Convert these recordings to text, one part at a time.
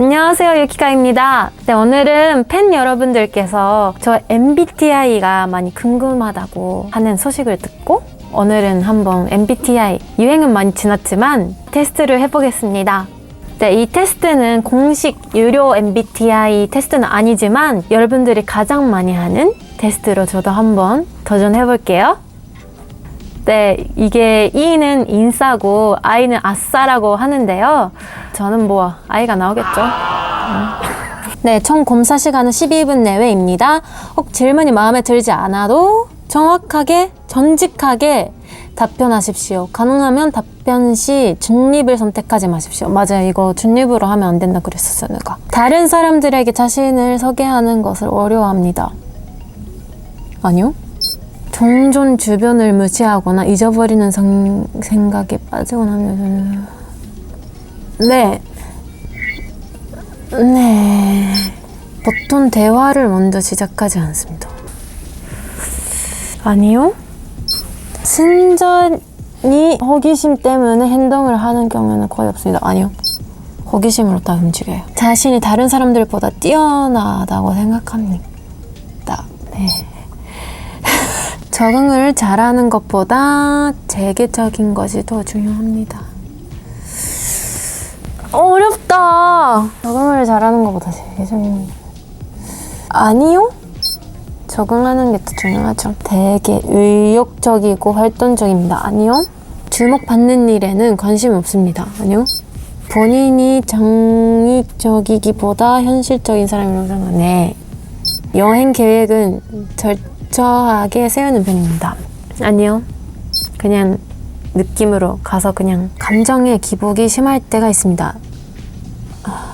안녕하세요, 유키카입니다. 네, 오늘은 팬 여러분들께서 저 MBTI가 많이 궁금하다고 하는 소식을 듣고 오늘은 한번 MBTI, 유행은 많이 지났지만 테스트를 해보겠습니다. 네, 이 테스트는 공식 유료 MBTI 테스트는 아니지만 여러분들이 가장 많이 하는 테스트로 저도 한번 도전해볼게요. 네, 이게 E는 인싸고 I는 아싸라고 하는데요. 저는 뭐 I가 나오겠죠. 네, 총 검사 시간은 12분 내외입니다. 혹 질문이 마음에 들지 않아도 정확하게, 정직하게 답변하십시오. 가능하면 답변 시 중립을 선택하지 마십시오. 맞아요, 이거 중립으로 하면 안 된다 그랬었어요, 내가. 다른 사람들에게 자신을 소개하는 것을 어려워합니다. 아니요? 종종 주변을 무시하거나 잊어버리는 생각에 빠지거나 하면 네. 보통 대화를 먼저 시작하지 않습니다. 아니요? 순전히 호기심 때문에 행동을 하는 경우는 거의 없습니다. 아니요. 호기심으로 다 움직여요. 자신이 다른 사람들보다 뛰어나다고 생각합니다. 네. 적응을 잘하는 것보다 체계적인 것이 더 중요합니다. 어렵다. 적응을 잘하는 것보다 체계적인. 아니요? 적응하는 게 더 중요하죠. 되게 의욕적이고 활동적입니다. 아니요? 주목받는 일에는 관심 없습니다. 아니요? 본인이 정의적이기보다 현실적인 사람이라고 생각해요. 네. 여행 계획은 철저하게 세우는 편입니다. 아니요. 그냥 느낌으로 가서 그냥 감정에 기복이 심할 때가 있습니다.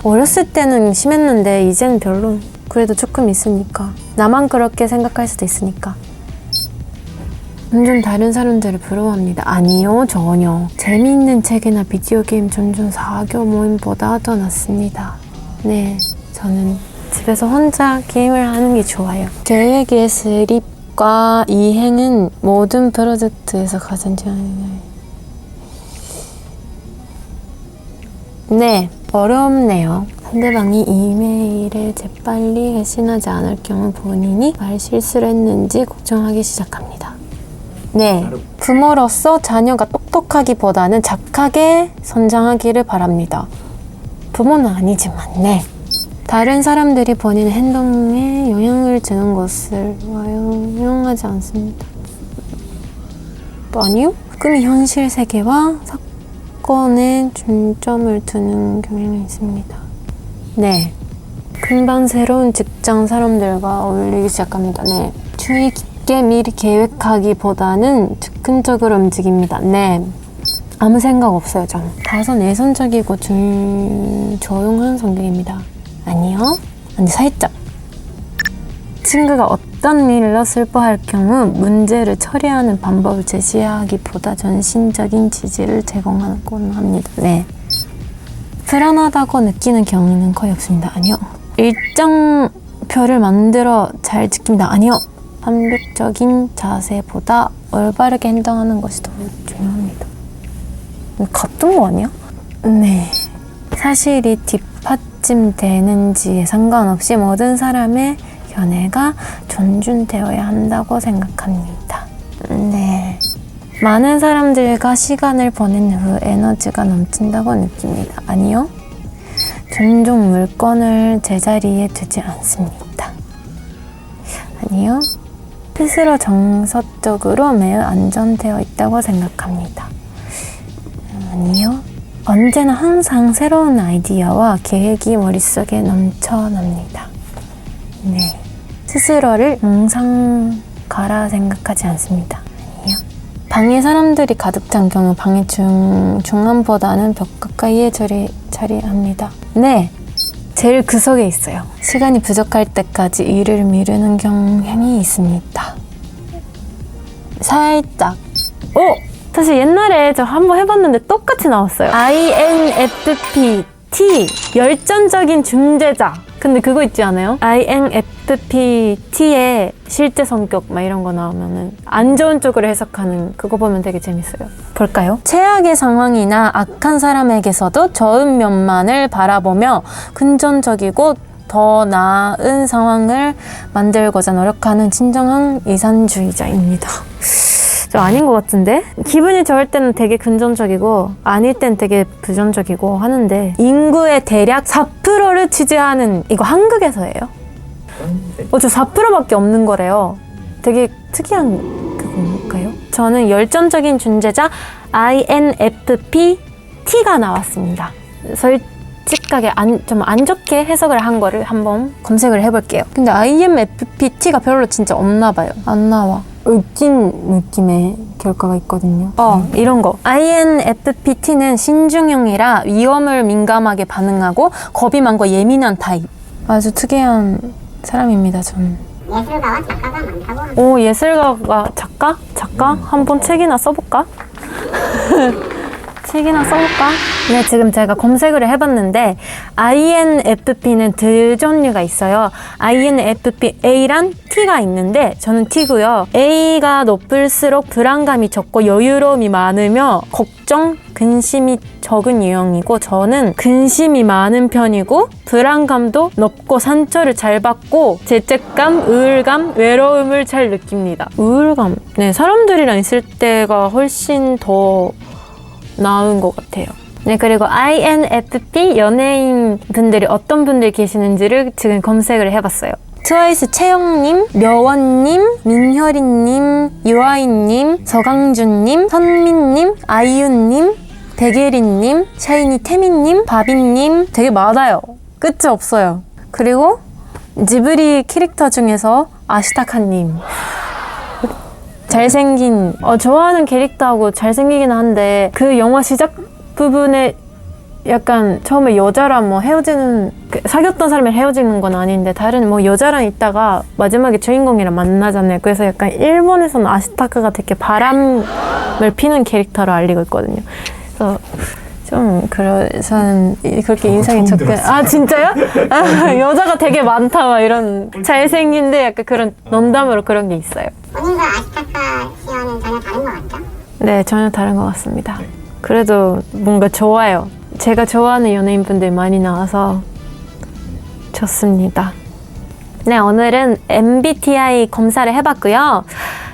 어렸을 때는 심했는데 이제는 별로. 그래도 조금 있으니까. 나만 그렇게 생각할 수도 있으니까. 점점 다른 사람들을 부러워합니다. 아니요, 전혀. 재미있는 책이나 비디오 게임 점점 사교 모임보다 더 낫습니다. 네, 저는 집에서 혼자 게임을 하는 게 좋아요. 계획의 수립과 이행은 모든 프로젝트에서 가장 중요해요. 네, 어렵네요. 상대방이 이메일에 재빨리 회신하지 않을 경우 본인이 말 실수를 했는지 걱정하기 시작합니다. 네, 부모로서 자녀가 똑똑하기보다는 착하게 성장하기를 바랍니다. 부모는 아니지만, 네. 다른 사람들이 본인의 행동에 영향을 주는 것을 허용하지 않습니다. 아니요? 꿈이 현실 세계와 사건에 중점을 두는 경향이 있습니다. 네. 금방 새로운 직장 사람들과 어울리기 시작합니다. 네. 주의 깊게 미리 계획하기보다는 즉흥적으로 움직입니다. 네. 아무 생각 없어요, 저는. 다소 내성적이고 조용한 성격입니다. 아니요. 아니, 살짝. 친구가 어떤 일로 슬퍼할 경우 문제를 처리하는 방법을 제시하기보다 전신적인 지지를 제공하곤 합니다. 네. 불안하다고 느끼는 경우는 거의 없습니다. 아니요. 일정표를 만들어 잘 지킵니다. 아니요. 완벽적인 자세보다 올바르게 행동하는 것이 더 중요합니다. 같은 거 아니야? 네. 사실이 뒷받침되는지에 상관없이 모든 사람의 견해가 존중되어야 한다고 생각합니다. 네. 많은 사람들과 시간을 보낸 후 에너지가 넘친다고 느낍니다. 아니요. 종종 물건을 제자리에 두지 않습니다. 아니요. 스스로 정서적으로 매우 안정되어 있다고 생각합니다. 아니요. 언제나 항상 새로운 아이디어와 계획이 머릿속에 넘쳐납니다. 네. 스스로를 몽상가라 생각하지 않습니다. 아니요. 방에 사람들이 가득 찬 경우 방의 중앙보다는 벽 가까이에 자리합니다. 네. 제일 구석에 있어요. 시간이 부족할 때까지 일을 미루는 경향이 있습니다. 살짝. 사실 옛날에 저 한번 해봤는데 똑같이 나왔어요. INFP, T, 열정적인 중재자. 근데 그거 있지 않아요? INFPT의 실제 성격 막 이런 거 나오면은 안 좋은 쪽으로 해석하는 그거 보면 되게 재밌어요. 볼까요? 최악의 상황이나 악한 사람에게서도 좋은 면만을 바라보며 긍정적이고 더 나은 상황을 만들고자 노력하는 진정한 이산주의자입니다. 저 아닌 것 같은데? 기분이 좋을 때는 되게 긍정적이고 아닐 땐 되게 부정적이고 하는데 인구의 대략 4%를 취재하는 이거 한국에서예요? 저 4%밖에 없는 거래요. 되게 특이한 그건가요? 저는 열정적인 존재자 INFP-T가 나왔습니다. 솔직하게 좀 안 좋게 해석을 한 거를 한번 검색을 해볼게요. 근데 INFP-T가 별로 진짜 없나 봐요. 안 나와. 웃긴 느낌의 결과가 있거든요. 이런 거. INFP-T는 신중형이라 위험을 민감하게 반응하고 겁이 많고 예민한 타입. 아주 특이한 사람입니다, 저는. 예술가와 작가가 많다고. 오, 예술가가 작가? 작가? 한번 책이나 써볼까? 책이나 써볼까? 네, 지금 제가 검색을 해봤는데 INFP는 두 종류가 있어요. INFP A란 T가 있는데 저는 T고요. A가 높을수록 불안감이 적고 여유로움이 많으며 걱정, 근심이 적은 유형이고 저는 근심이 많은 편이고 불안감도 높고 상처를 잘 받고 죄책감, 우울감, 외로움을 잘 느낍니다. 우울감. 네, 사람들이랑 있을 때가 훨씬 더 나은 것 같아요. 네, 그리고 INFP 연예인 분들이 어떤 분들 계시는지를 지금 검색을 해봤어요. 트와이스 채영님, 려원님, 민효린님, 유아인님, 서강준님, 선민님, 아이유님, 백예린님, 샤이니 태민님, 바비님 되게 많아요. 끝이 없어요. 그리고 지브리 캐릭터 중에서 아시타카님 잘생긴 좋아하는 캐릭터하고 잘생기긴 한데 그 영화 시작 부분에 약간 처음에 여자랑 뭐 헤어지는 사귀었던 사람이 헤어지는 건 아닌데 다른 뭐 여자랑 있다가 마지막에 주인공이랑 만나잖아요. 그래서 약간 일본에서는 아시타카가 되게 바람을 피는 캐릭터로 알리고 있거든요. 그래서 좀 저는 그렇게 인상이 좋게 진짜요? 여자가 되게 많다 막 이런 잘생긴데 약간 그런 농담으로 그런 게 있어요. 본인과 아시타카 씨와는 전혀 다른 것 같죠? 네, 전혀 다른 것 같습니다. 그래도 뭔가 좋아요. 제가 좋아하는 연예인분들 많이 나와서 좋습니다. 네, 오늘은 MBTI 검사를 해봤고요.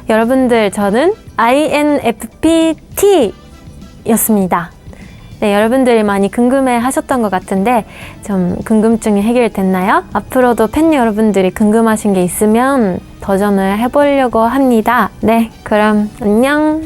여러분들, 저는 INFP-T였습니다. 네, 여러분들이 많이 궁금해 하셨던 것 같은데 좀 궁금증이 해결됐나요? 앞으로도 팬 여러분들이 궁금하신 게 있으면 도전을 해보려고 합니다. 네, 그럼 안녕!